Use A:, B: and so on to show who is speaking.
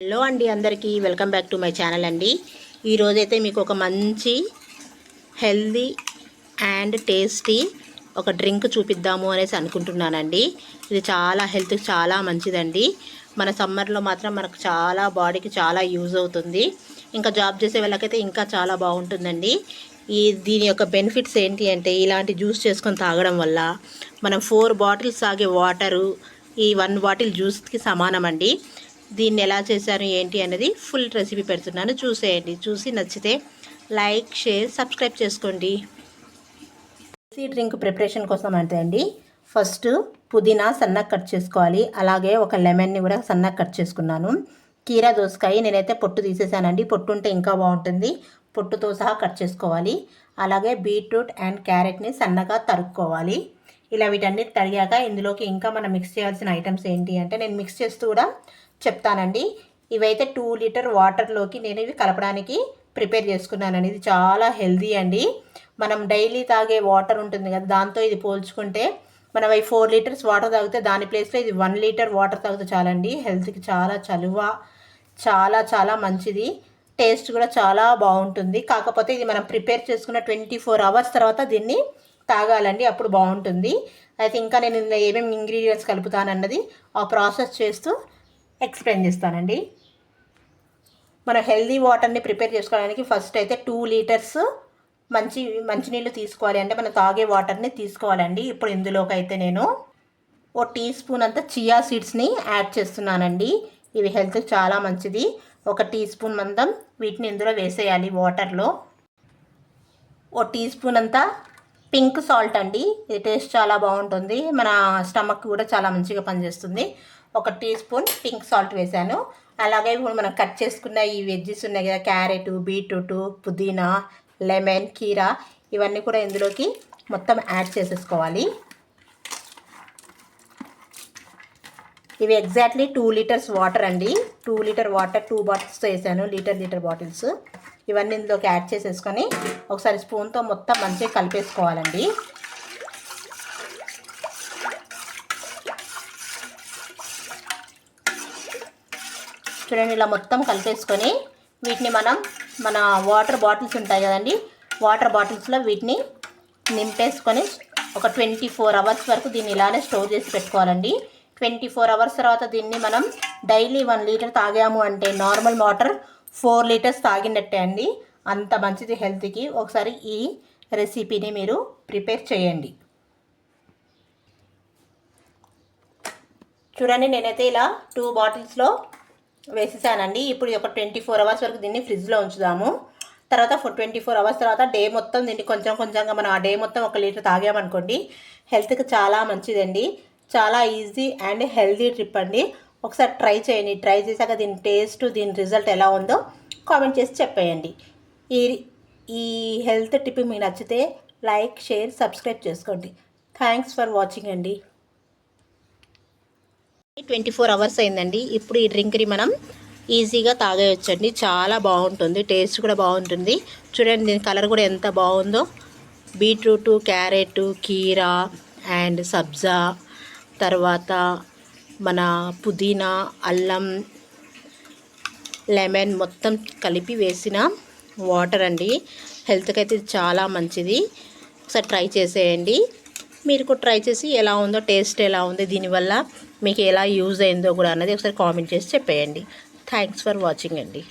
A: Hello అండి, అందరికీ welcome back to my channel అండి. ఈరోజైతే మీకు ఒక మంచి హెల్దీ అండ్ టేస్టీ ఒక డ్రింక్ చూపిద్దాము అనేసి అనుకుంటున్నానండి. ఇది చాలా హెల్త్కి చాలా మంచిదండి. మన సమ్మర్లో మాత్రం మనకు చాలా బాడీకి చాలా యూజ్ అవుతుంది. ఇంకా జాబ్ చేసే వాళ్ళకైతే ఇంకా చాలా బాగుంటుందండి. దీని యొక్క బెనిఫిట్స్ ఏంటి అంటే, ఇలాంటి జ్యూస్ చేసుకొని తాగడం వల్ల మనం 4 బాటిల్స్ తాగే వాటరు ఈ 1 బాటిల్ జ్యూస్కి సమానం అండి. దీన్ని ఎలా చేశాను ఏంటి అనేది ఫుల్ రెసిపీ పెడుతున్నాను, చూసేయండి. చూసి నచ్చితే లైక్, షేర్, సబ్స్క్రైబ్ చేసుకోండి. ఈ డ్రింక్ ప్రిపరేషన్ కోసం అంటే అండి, ఫస్ట్ పుదీనా సన్నగా కట్ చేసుకోవాలి. అలాగే ఒక లెమన్ని కూడా సన్నగా కట్ చేసుకున్నాను. కీరా దోసకాయ నేనైతే పొట్టు తీసేసానండి. పొట్టు ఉంటే ఇంకా బాగుంటుంది. పొట్టుతో సహా కట్ చేసుకోవాలి. అలాగే బీట్రూట్ అండ్ క్యారెట్ని సన్నగా తరుక్కోవాలి. ఇలా వీటన్నిటి తరిగాక ఇందులోకి ఇంకా మనం మిక్స్ చేయాల్సిన ఐటమ్స్ ఏంటి అంటే, నేను మిక్స్ చేస్తూ కూడా చెప్తానండి. ఇవైతే 2 లీటర్ వాటర్లోకి నేను ఇవి కలపడానికి ప్రిపేర్ చేసుకున్నానండి. ఇది చాలా హెల్దీ అండి. మనం డైలీ తాగే వాటర్ ఉంటుంది కదా, దాంతో ఇది పోల్చుకుంటే మనం 4 లీటర్స్ వాటర్ తాగితే దాని ప్లేస్లో ఇది 1 లీటర్ వాటర్ తాగితే చాలండి. హెల్త్కి చాలా చలువ, చాలా చాలా మంచిది. టేస్ట్ కూడా చాలా బాగుంటుంది. కాకపోతే ఇది మనం ప్రిపేర్ చేసుకున్న 24 అవర్స్ తర్వాత దీన్ని తాగాలండి, అప్పుడు బాగుంటుంది. అయితే ఇంకా నేను ఇందులో ఏమేమి ఇంగ్రీడియంట్స్ కలుపుతానన్నది ఆ ప్రాసెస్ చేస్తూ ఎక్స్ప్లెయిన్ చేస్తానండి. మనం హెల్దీ వాటర్ని ప్రిపేర్ చేసుకోవడానికి ఫస్ట్ అయితే 2 లీటర్స్ మంచినీళ్ళు తీసుకోవాలి. అంటే మనం తాగే వాటర్ని తీసుకోవాలండి. ఇప్పుడు ఇందులోకి అయితే నేను 1 టీ స్పూన్ అంత చియా సీడ్స్ని యాడ్ చేస్తున్నానండి. ఇవి హెల్త్కి చాలా మంచిది. 1 టీ స్పూన్ మందం వీటిని ఇందులో వేసేయాలి వాటర్లో. 1 టీ స్పూన్ అంతా పింక్ సాల్ట్ అండి. ఇది టేస్ట్ చాలా బాగుంటుంది, మన స్టమక్ కూడా చాలా మంచిగా పనిచేస్తుంది. 1 టీ స్పూన్ పింక్ సాల్ట్ వేసాను. అలాగే ఇప్పుడు మనం కట్ చేసుకున్న ఈ వెజ్జెస్ ఉన్నాయి కదా, క్యారెట్, బీట్రూట్, పుదీనా, లెమన్, కీరా, ఇవన్నీ కూడా ఇందులోకి మొత్తం యాడ్ చేసేసుకోవాలి. ఇవి ఎగ్జాక్ట్లీ 2 లీటర్స్ వాటర్ అండి. 2 లీటర్ వాటర్ 2 బాటిల్స్ వేసాను, లీటర్ బాటిల్స్. ఇవన్నీ ఇందులోకి యాడ్ చేసేసుకొని ఒకసారి స్పూన్తో మొత్తం మంచిగా కలిపేసుకోవాలండి. చూడండి, ఇలా మొత్తం కలిపేసుకొని వీటిని మన వాటర్ బాటిల్స్ ఉంటాయి కదండి, వాటర్ బాటిల్స్లో వీటిని నింపేసుకొని ఒక 24 అవర్స్ వరకు దీన్ని ఇలానే స్టోర్ చేసి పెట్టుకోవాలండి. 24 అవర్స్ తర్వాత దీన్ని మనం డైలీ 1 లీటర్ తాగాము అంటే నార్మల్ వాటర్ 4 లీటర్స్ తాగినట్టే అండి. అంత మంచిది హెల్త్కి. ఒకసారి ఈ రెసిపీని మీరు ప్రిపేర్ చేయండి. చూడండి, నేనైతే ఇలా 2 బాటిల్స్లో వేసేసానండి. ఇప్పుడు ఒక 24 అవర్స్ వరకు దీన్ని ఫ్రిడ్జ్లో ఉంచుదాము. తర్వాత 24 అవర్స్ తర్వాత డే మొత్తం దీన్ని కొంచెం కొంచెంగా మనం ఆ డే మొత్తం 1 లీటర్ తాగామనుకోండి, హెల్త్కి చాలా మంచిదండి. చాలా ఈజీ అండ్ హెల్తీ ట్రిప్ అండి. ఒకసారి ట్రై చేయండి. ట్రై చేశాక దీని టేస్ట్, దీని రిజల్ట్ ఎలా ఉందో కామెంట్ చేసి చెప్పేయండి. ఈ హెల్త్ టిప్ మీకు నచ్చితే లైక్, షేర్, సబ్స్క్రైబ్ చేసుకోండి. థ్యాంక్స్ ఫర్ వాచింగ్ అండి. 24 అవర్స్ అయిందండి. ఇప్పుడు ఈ డ్రింక్ని మనం ఈజీగా తాగేయచ్చండి. చాలా బాగుంటుంది, టేస్ట్ కూడా బాగుంటుంది. చూడండి, దీని కలర్ కూడా ఎంత బాగుందో. బీట్రూట్, క్యారెట్, కీరా అండ్ సబ్జా, తర్వాత మన పుదీనా, అల్లం, లెమన్ మొత్తం కలిపి వేసిన వాటర్ అండి. హెల్త్కి అయితే చాలా మంచిది. ఒకసారి ట్రై చేసేయండి. మీరు కూడా ట్రై చేసి ఎలా ఉందో, టేస్ట్ ఎలా ఉంది, దీనివల్ల మీకు ఎలా యూజ్ అయిందో కూడా అన్నది ఒకసారి కామెంట్ చేసి చెప్పేయండి. థ్యాంక్స్ ఫర్ వాచింగ్ అండి.